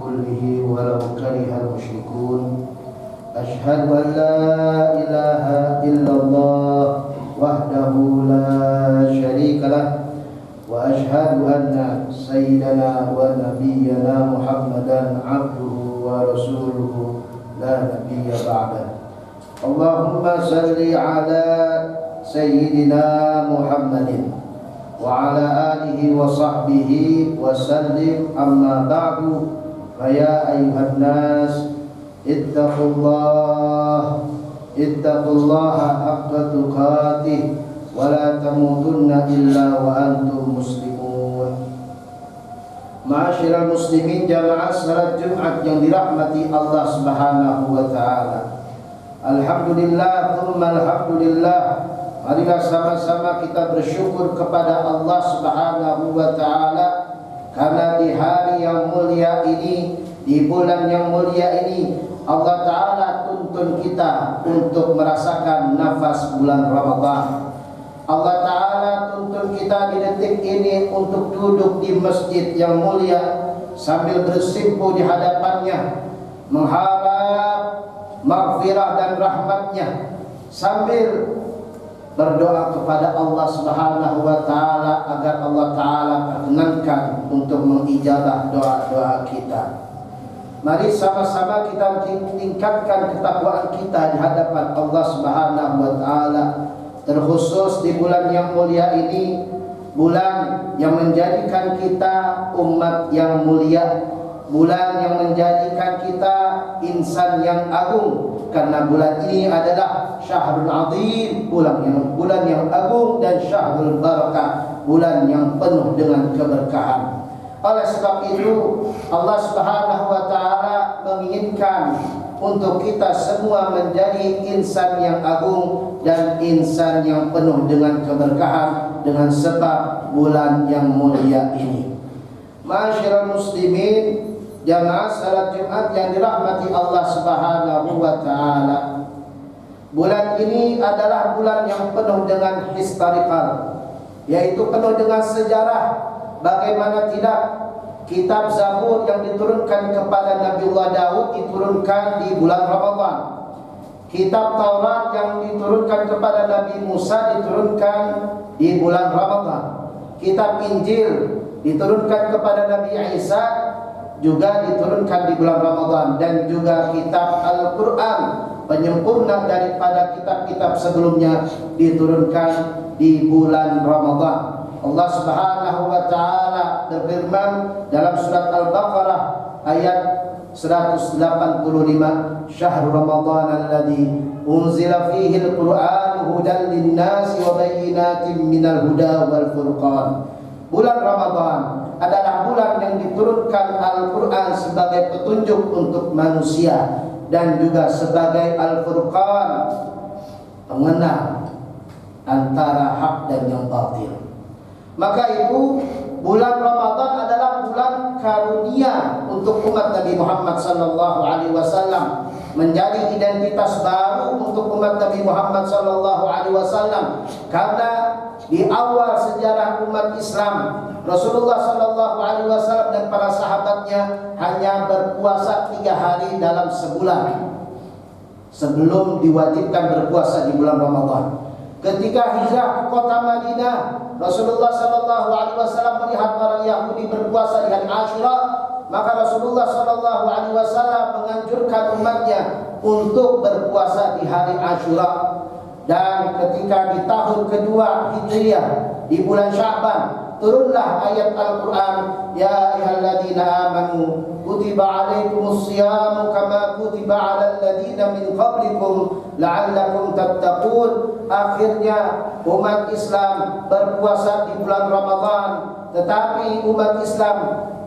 كله ولو كره المشركون أشهد أن لا إله إلا الله وحده لا شريك له وأشهد أن سيدنا ونبينا محمدا عبده ورسوله لا نبي بعده. اللهم صل على سيدنا محمد وعلى آله وصحبه وسلم. أما بعد فيا أيها الناس اتقوا الله حق تقاته ولا تموتن إلا وأنتم مسلمون. Ma'asyiral muslimin jamaah salat Jumat yang dirahmati Allah Subhanahu wa taala. Alhamdulillah, thumma alhamdulillah. Marilah sama-sama kita bersyukur kepada Allah Subhanahu wa taala karena di hari yang mulia ini, di bulan yang mulia ini, Allah taala tuntun kita untuk merasakan nafas bulan Ramadan. Allah taala tuntun kita di detik ini untuk duduk di masjid yang mulia sambil bersimpuh di hadapannya, mengharap maghfirah dan rahmatnya, sambil berdoa kepada Allah Subhanahu wa taala agar Allah taala perkenankan untuk mengijabah doa-doa kita. Mari sama-sama kita tingkatkan ketakwaan kita di hadapan Allah Subhanahu wa taala, terkhusus di bulan yang mulia ini, bulan yang menjadikan kita umat yang mulia, bulan yang menjadikan kita insan yang agung. Karena bulan ini adalah Syahrul Azim, bulan yang agung, dan Syahrul Barakah, bulan yang penuh dengan keberkahan. Oleh sebab itu Allah Subhanahu wa taala menginginkan untuk kita semua menjadi insan yang agung dan insan yang penuh dengan keberkahan dengan sebab bulan yang mulia ini. Ma'asyiral muslimin, jamaah salat Jumat yang dirahmati Allah Subhanahu wa taala. Bulan ini adalah bulan yang penuh dengan historical, yaitu penuh dengan sejarah. Bagaimana tidak, kitab Zabur yang diturunkan kepada Nabiullah Daud diturunkan di bulan Ramadan. Kitab Taurat yang diturunkan kepada Nabi Musa diturunkan di bulan Ramadan. Kitab Injil diturunkan kepada Nabi Isa juga diturunkan di bulan Ramadan. Dan juga kitab Al-Quran, penyempurna daripada kitab-kitab sebelumnya, diturunkan di bulan Ramadan. Allah Subhanahu wa taala berfirman dalam surat Al-Baqarah ayat 185, Syahrul Ramadan alladzi unzila fihi al-Qur'an hudan lin-nasi wa bayyinatin minal huda wal furqan. Bulan Ramadan adalah bulan yang diturunkan Al-Quran sebagai petunjuk untuk manusia dan juga sebagai Al-Furqan, pengenal antara hak dan yang batil. Maka itu bulan Ramadan adalah bulan karunia untuk umat Nabi Muhammad sallallahu alaihi wasallam, menjadi identitas baru untuk umat Nabi Muhammad sallallahu alaihi wasallam. Karena di awal sejarah umat Islam, Rasulullah sallallahu alaihi wasallam dan para sahabatnya hanya berpuasa 3 hari dalam sebulan sebelum diwajibkan berpuasa di bulan Ramadan. Ketika hijrah ke kota Madinah, Rasulullah sallallahu alaihi wasallam melihat orang Yahudi berpuasa di hari Asyura, maka Rasulullah sallallahu alaihi wasallam menganjurkan umatnya untuk berpuasa di hari Asyura. Dan ketika di tahun kedua Hijriah, di bulan Sya'ban, turunlah ayat Al-Quran, Ya ayyuhalladzina amanu kutiba alaikumus siyamu kama kutiba alal ladzina min qablikum la'allakum tattaqun. Akhirnya umat Islam berpuasa di bulan Ramadan, tetapi umat Islam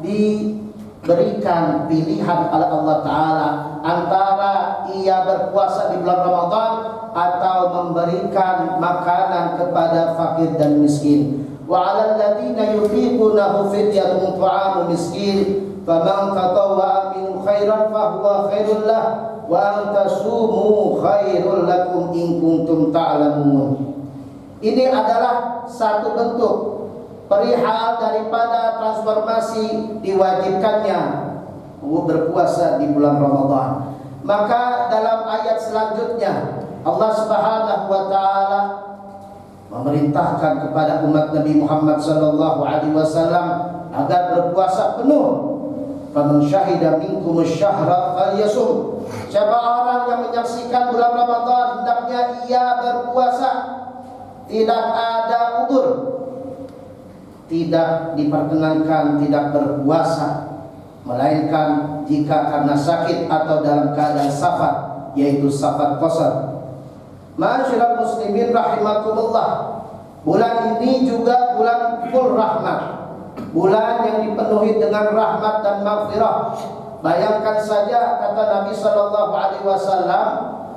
diberikan pilihan oleh Allah Ta'ala antara ia berpuasa di bulan Ramadan atau memberikan makanan kepada fakir dan miskin. Wa 'alal ladzina yutiqunahu fidyatun ta'amu miskin faman tatawwa'a min khairan fahuwa khairul lah wa an tasumu khairul lakum in kuntum ta'lamun. Ini adalah satu bentuk perihal daripada transformasi diwajibkannya berpuasa di bulan Ramadan. Maka dalam ayat selanjutnya Allah Subhanahu wa taala memerintahkan kepada umat Nabi Muhammad sallallahu alaihi wasallam agar berpuasa penuh. Faman syahida minkum asy-syahra falyasum. Siapa orang yang menyaksikan bulan Ramadan hendaknya ia berpuasa. Tidak ada udzur. Tidak diperkenankan tidak berpuasa, melainkan jika karena sakit atau dalam keadaan safar, yaitu safar qasar. Ma'asyiral muslimin rahimakumullah. Bulan ini juga bulan full rahmat, bulan yang dipenuhi dengan rahmat dan maghfirah. Bayangkan saja kata Nabi sallallahu alaihi wasallam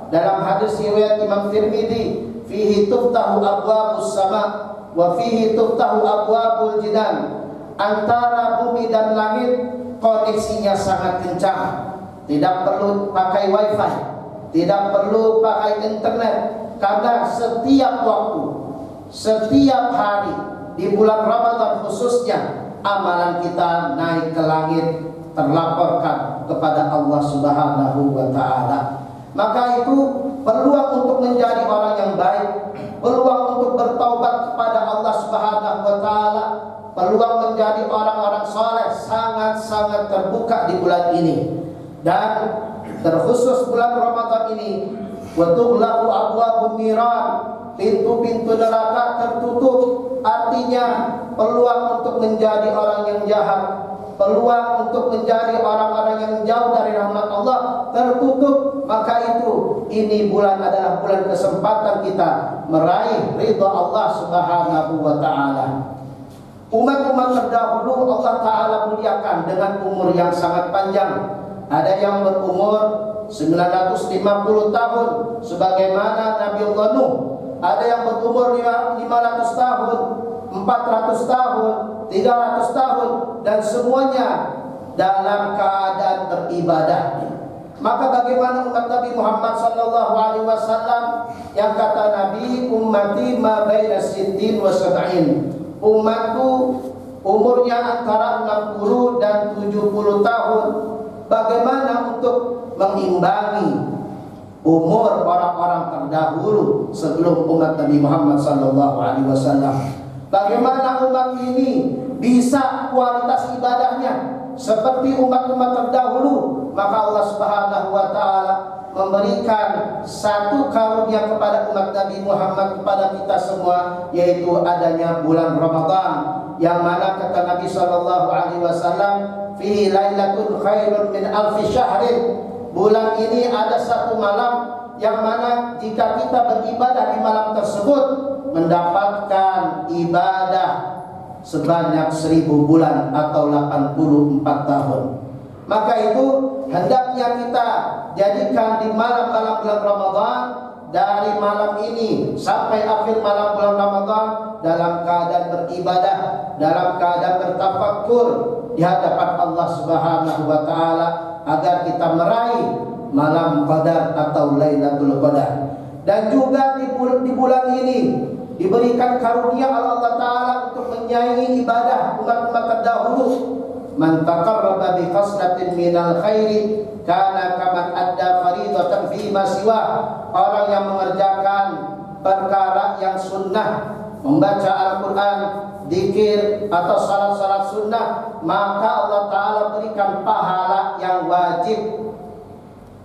dalam hadis riwayat Imam Tirmidzi, fihi tuftahu abwabus sama wa fihi tuftahu abwabul jinan. Antara bumi dan langit koneksinya sangat kencang. Tidak perlu pakai wifi, tidak perlu pakai internet, karena setiap waktu, setiap hari di bulan Ramadan khususnya amalan kita naik ke langit, terlaporkan kepada Allah Subhanahu wa taala. Maka itu peluang untuk menjadi orang yang baik, peluang untuk bertaubat kepada Allah Subhanahu wa taala, peluang menjadi orang-orang saleh sangat-sangat terbuka di bulan ini. Dan terkhusus bulan Ramadan ini, wa tughlaqu abwabun niran, pintu-pintu neraka tertutup. Artinya peluang untuk menjadi orang yang jahat, peluang untuk menjadi orang-orang yang jauh dari rahmat Allah tertutup. Maka itu, ini bulan adalah bulan kesempatan kita meraih ridha Allah Subhanahu wa taala. Umat-umat terdahulu Allah taala muliakan dengan umur yang sangat panjang. Ada yang berumur 950 tahun sebagaimana Nabi Allah Nuh. Ada yang berumur 500 tahun, 400 tahun, 300 tahun, dan semuanya dalam keadaan beribadah. Maka bagaimana umat Nabi Muhammad sallallahu alaihi wasallam yang kata Nabi, ummati ma baina sittin wa sab'in. Umatku umurnya antara 60 dan 70 tahun. Bagaimana untuk mengimbangi umur orang-orang terdahulu sebelum umat Nabi Muhammad sallallahu alaihi wasallam? Bagaimana umat ini bisa kualitas ibadahnya seperti umat-umat terdahulu? Maka Allah Subhanahu wa taala memberikan satu karunia kepada umat Nabi Muhammad, kepada kita semua, yaitu adanya bulan Ramadan, yang mana kata Nabi sallallahu alaihi wasallam, fihi lailatul khairun min alfi syahrin. Bulan ini ada satu malam yang mana jika kita beribadah di malam tersebut mendapatkan ibadah sebanyak 1000 bulan atau 84 tahun. Maka itu hendaknya kita jadikan di malam-malam bulan Ramadan, dari malam ini sampai akhir malam bulan Ramadan, dalam keadaan beribadah, dalam keadaan bertafakkur di hadapan Allah Subhanahu wa taala, agar kita meraih malam qadar atau Lailatul Qadar. Dan juga di bulan ini diberikan karunia Allah taala untuk menyayangi ibadah umat-umat terdahulu. Man taqarraba bi khaslatin minal khairi kana kaman adda faridatan fi ma siwa. Orang yang mengerjakan perkara yang sunnah, membaca Al-Quran, zikir atau salat-salat sunnah, maka Allah taala berikan pahala yang wajib.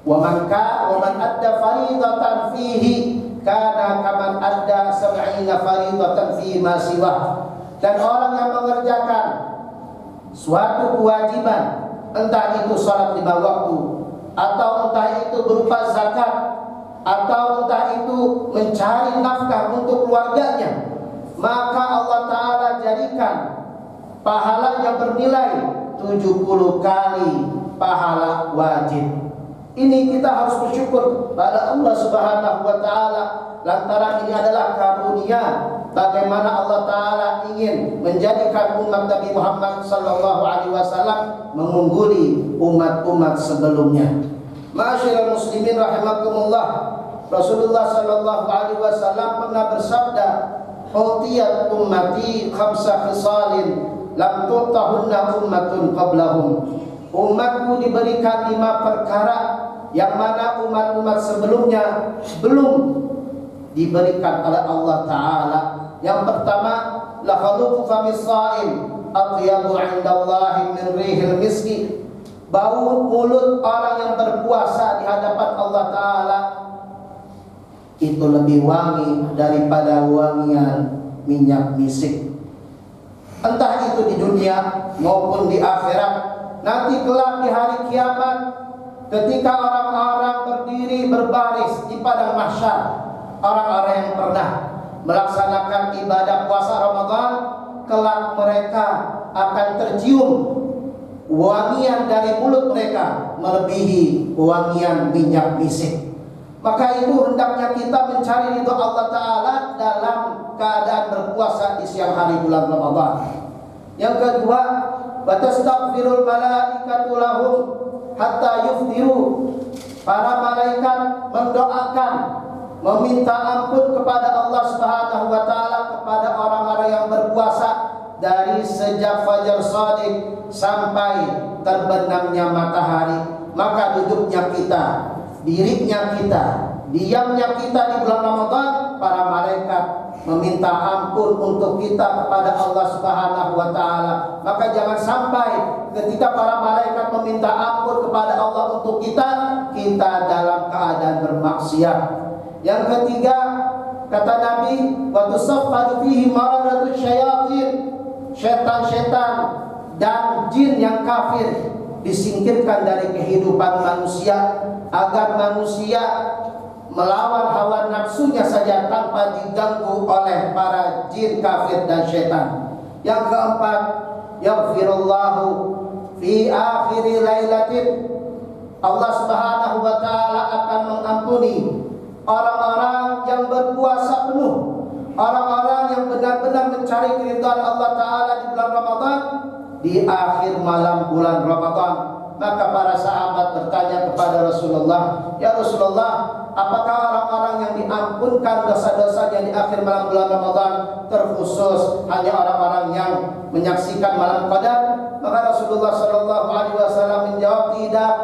Wa man adda faridatan fihi kana kaman adda 70 faridatan fi ma siwa. Dan orang yang mengerjakan suatu kewajiban, entah itu salat 5 waktu, atau entah itu berupa zakat, atau entah itu mencari nafkah untuk keluarganya, maka Allah taala jadikan pahala yang bernilai 70 kali pahala wajib. Ini kita harus bersyukur pada Allah Subhanahu wa taala, lantaran ini adalah karunia bagaimana Allah taala ingin menjadikan umat Nabi Muhammad sallallahu alaihi wasallam mengungguli umat-umat sebelumnya. Ma'asyiral muslimin rahimakumullah. Rasulullah sallallahu alaihi wasallam pernah bersabda, "Utiyat ummati khamsa khisalin lam tutahunna ummatun qablahum." umatku diberikan 5 perkara yang mana umat-umat sebelumnya belum diberikan oleh Allah Ta'ala. Yang pertama, la khalufu famis sha'im atyabu 'indallahi min rihil miski. Bau mulut orang yang berpuasa di hadapan Allah Ta'ala itu lebih wangi daripada wangian minyak misik. Entah itu di dunia maupun di akhirat. Nanti kelak di hari kiamat, ketika orang-orang berdiri berbaris di padang mahsyar, orang-orang yang pernah melaksanakan ibadah puasa Ramadan, kelak mereka akan tercium wangian dari mulut mereka melebihi wangian minyak misik. Maka itu hendaknya kita mencari ridho Allah Ta'ala dalam keadaan berpuasa di siang hari bulan Ramadan. Yang kedua, watastaghfirul malaikatu lahum hatta yuftiru. Para malaikat mendoakan, meminta ampun kepada Allah Subhanahu wa Ta'ala kepada orang-orang yang berpuasa dari sejak fajar shadiq sampai terbenamnya matahari. Maka duduknya kita, dirinya kita, diamnya kita di bulan Ramadan, para malaikat meminta ampun untuk kita kepada Allah Subhanahu wa Ta'ala. Maka jangan sampai ketika para malaikat meminta ampun kepada Allah untuk kita dalam keadaan bermaksiat. Yang ketiga, kata Nabi, wa tusaffadu fihi maradatus syayatin. Setan-setan dan jin yang kafir disingkirkan dari kehidupan manusia, agar manusia melawan hawa nafsunya saja tanpa diganggu oleh para jin kafir dan setan. Yang keempat, yaghfirullahu fi akhiri lailatin. Allah Subhanahu wa Ta'ala akan mengampuni orang-orang yang berpuasa penuh, orang-orang yang benar-benar mencari keridhaan Allah Ta'ala di bulan Ramadan, di akhir malam bulan Ramadan. Maka para sahabat bertanya kepada Rasulullah, ya Rasulullah, apakah orang-orang yang diampunkan dosa-dosanya di akhir malam bulan Ramadan terkhusus hanya orang-orang yang menyaksikan malam Qadar? Maka Rasulullah Shallallahu Alaihi Wasallam menjawab, tidak.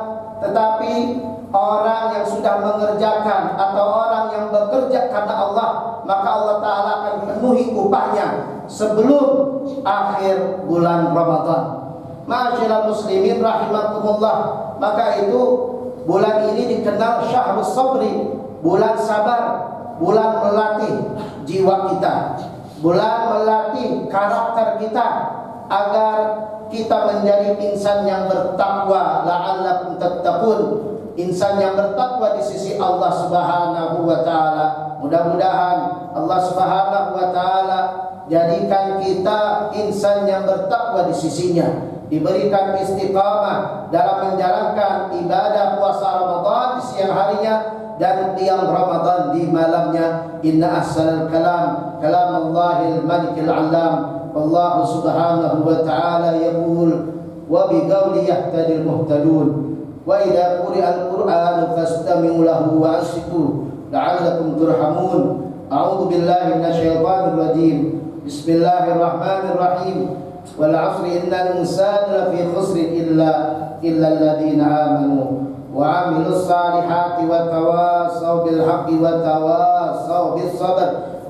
Tetapi orang yang sudah mengerjakan atau orang yang bekerja karena Allah, maka Allah Ta'ala akan penuhi upahnya sebelum akhir bulan Ramadan. Ma'asyiral muslimin rahimakumullah. Maka itu bulan ini dikenal syahrus sabri, bulan sabar, bulan melatih jiwa kita, bulan melatih karakter kita agar kita menjadi insan yang bertakwa, la'allakum tattaqun, insan yang bertakwa di sisi Allah Subhanahu wa Ta'ala. Mudah-mudahan Allah Subhanahu wa Ta'ala jadikan kita insan yang bertakwa di sisinya, diberikan istiqamah dalam menjalankan ibadah puasa Ramadan di siang harinya dan qiyam Ramadan di malamnya. Inna ahsanal kalam kalamallahil malikil alam. Allah Subhanahu wa Ta'ala yaqul wa biqawli yahtadil muhtadun wa idza quri'al qur'anu fastami'u lahu wa ansitu la'allakum turhamun. A'udzu billahi minasyaitonir rajim. Bismillahirrahmanirrahim. Wal 'asri innal insana lafi khusrin illa alladziina aamanu wa 'amilus salihati wa tawassaw bil haqqi wa tawassaw bis sabr.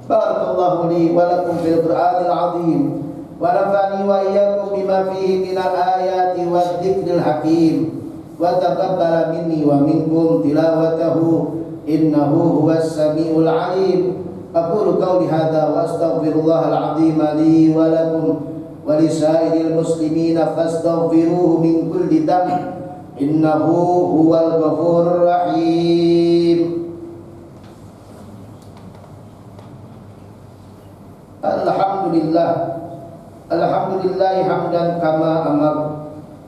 Barakallahu li wa lakum fil Qur'anil 'azim wa nafa'ani wa iyyakum bima fihi minal ayati wadh dzikril hakim wa taqabbala minni wa minkum tilawatahu innahu huwas samiul 'alim. Aqulu qawli hadza wa astaghfirullahal 'azim li wa lakum wa lisairil muslimina fastaghfiruhu min kulli dhanb innahu huwal ghafurur rahim. Alhamdulillah hamdan kama amar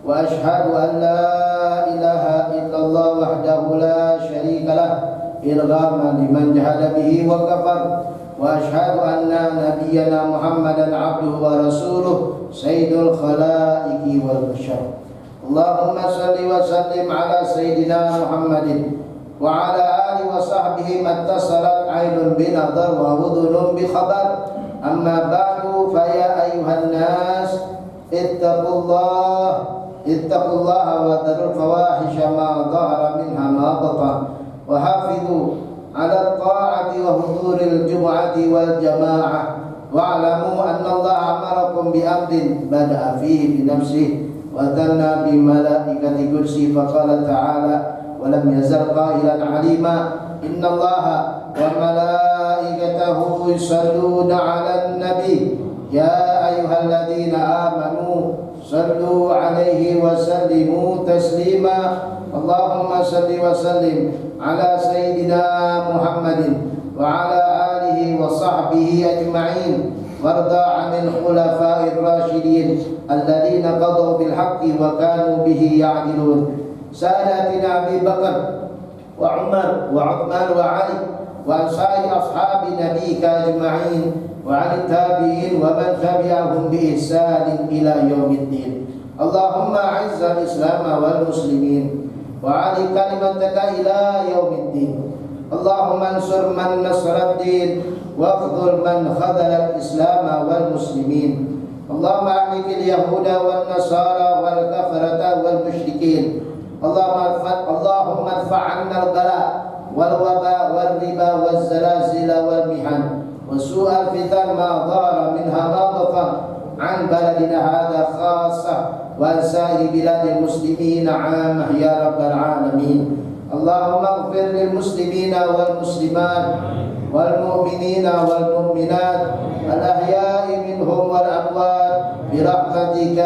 wa ashhadu an la ilaha illallah wahdahu la syarika lah irghaman liman jahada bihi wa kafar wa ashhadu anna nabiyyana Muhammadan abduhu wa rasuluh sayyidul khalaiqi wal bashar. Allahumma salli wa sallim ala sayyidina Muhammadin wa ala alihi wa sahbihi mattasalat ainun binadhar wa udhunun bi khabar. Amma ba'du fa ya ayyuhan nas ittaqullah اتقوا الله وذروا الفواحش ما ظهر منها ما بطن وحافظوا على الطاعة وحضور الجمعة والجماعة واعلموا أن الله أمركم بأمر بدأ فيه بنفسه وثنى بملائكة كرسي فقال تعالى ولم يزل قائلا عليما إن الله وملائكته يصلون على النبي يا أيها الذين آمنوا صلوا عليه وسلموا تسليما اللهم صل وسلم على سيدنا محمد وعلى آله وصحبه أجمعين وارض عن الخلفاء الراشدين الذين قضوا بالحق وكانوا به يعدلون ساداتنا أبي بكر وعمر وعثمان وعلي وعن سائر أصحاب نبيك أجمعين وعن التابعين ومن تبعهم بإحسان إلى يوم الدين اللهم أعز الإسلام والمسلمين وعلي كلمتك إلى يوم الدين اللهم انصر من نصر الدين واخذل من خذل الإسلام والمسلمين اللهم أهلك اليهود والنصارى والكفرة والمشركين اللهم ادفع عنا البلاء والوباء والربا والزلازل والمحن وسوء الفتن ما ظهر منها ما بطن عن بلدنا هذا خاصة وعن سائر بلاد المسلمين عامة يا رب العالمين اللهم اغفر للمسلمين والمسلمات والمؤمنين والمؤمنات الأحياء منهم والأموات برحمتك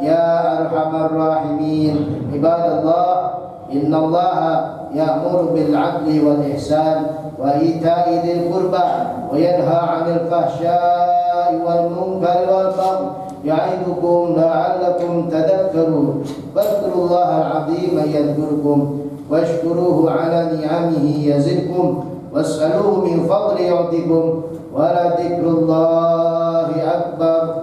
يا أرحم الراحمين عباد الله إن الله يأمر بالعدل والإحسان وإيتاء ذي القربى وينهى عن الفحشاء والمنكر والبغي يعظكم لعلكم تذكرون فاذكروا الله العظيم يذكركم واشكروه على نعمه يزدكم واسألوه من فضل يعطكم ولذكر الله أكبر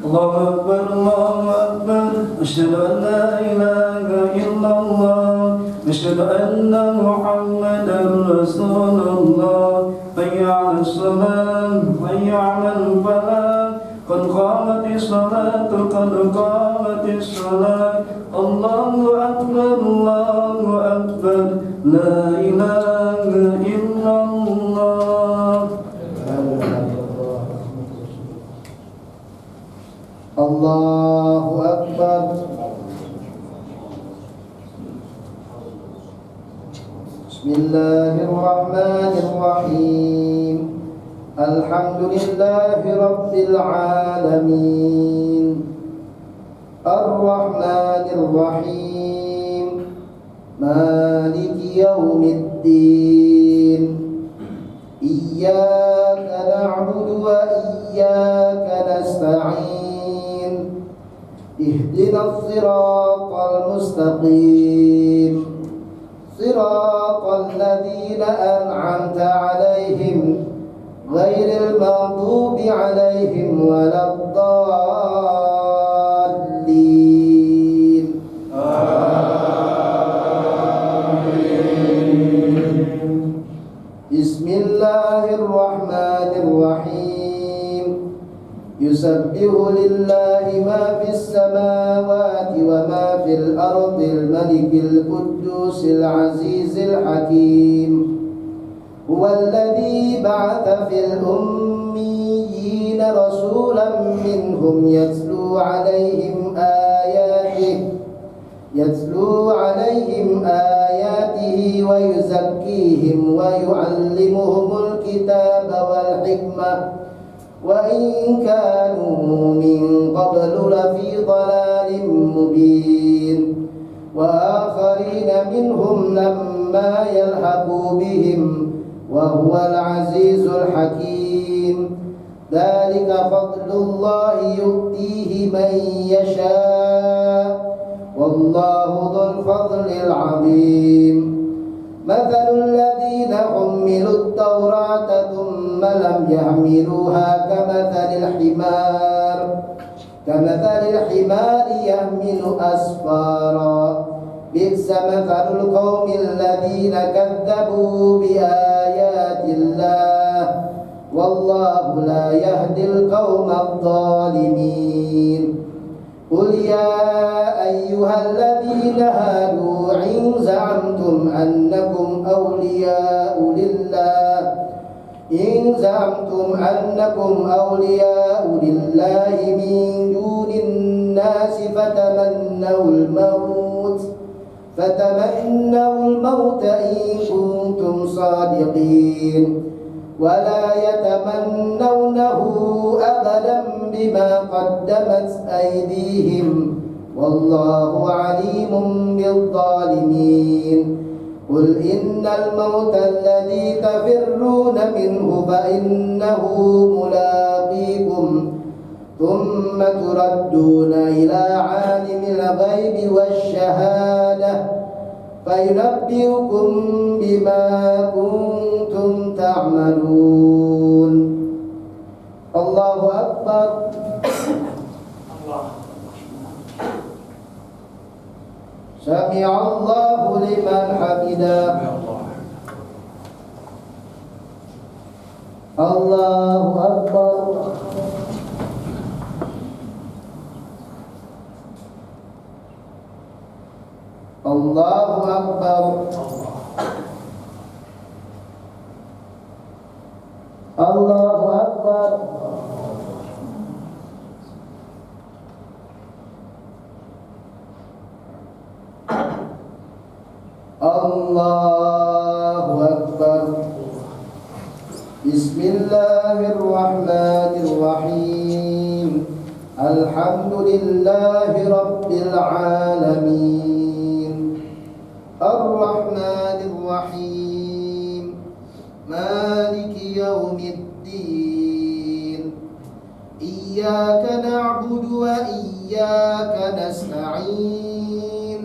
الله أكبر الله أكبر أشهد أن لا إله إلا الله أشهد أن محمدا رسول الله حي على الصلاة حي على الفلاح قد قامت الصلاة قد قامت الصلاة الله أكبر لا إله إلا الله الله أكبر بسم الله الرحمن الرحيم الحمد لله رب العالمين الرحمن الرحيم مالك يوم الدين إياك نعبد وإياك نستعين اهدنا الصراط المستقيم صراط الذين أنعمت عليهم غير المغضوب عليهم ولا الضالين بسم الله الرحمن الرحيم يسبح لله ما في السماوات وما في الأرض الملك القدوس العزيز الحكيم هو الذي بعث في الأميين رسولا منهم يتلو عليهم آياته ويزكيهم ويعلمهم الكتاب والحكمة وإن كانوا من قبل لفي ضلال مبين وآخرين منهم لما يلحقوا بهم وهو العزيز الحكيم ذلك فضل الله يؤتيه من يشاء والله ذو الفضل العظيم مثل الذين حملوا التوراة ثم لم يحملوها كمثل الحمار يحمل أسفارا بئس مثل القوم الذين كذبوا بآيات الله والله لا يهدي القوم الظالمين قل يا أيها الذين هادوا إن زعمتم أنكم أولياء لله من دون الناس فتمنوا الموت إن كنتم صادقين ولا يتمنونه أبدا بما قدمت أيديهم والله عليم بالظالمين قل إن الموت الذي تفرون منه فإنه ملاقيكم ثم تردون إلى عالم الغيب والشهادة فينبئكم بما كنتم تعملون الله أكبر سمع الله لمن حمده الله أكبر الله أكبر الله أكبر الله أكبر بسم الله الرحمن الرحيم الحمد لله رب العالمين الرحمن الرحيم مالك يوم الدين إياك نعبد وإياك نستعين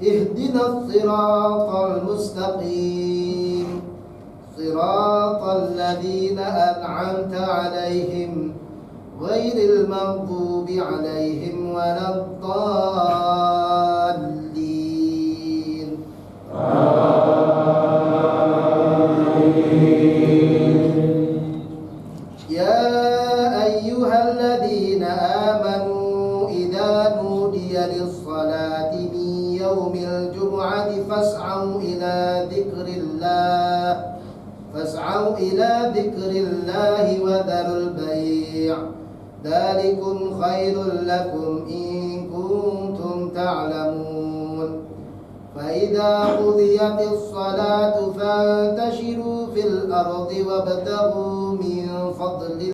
اهدنا الصراط المستقيم صراط الذين أنعمت عليهم غير المغضوب عليهم ولا الضالين يا أيها الذين آمنوا إذا نودي للصلاة من يوم الجمعة فاسعوا إلى ذكر الله وذروا البيع ذلكم خير لكم إن كنتم تعلمون فإذا قضيت الصلاة فانتشروا في الأرض وابتغوا من فضل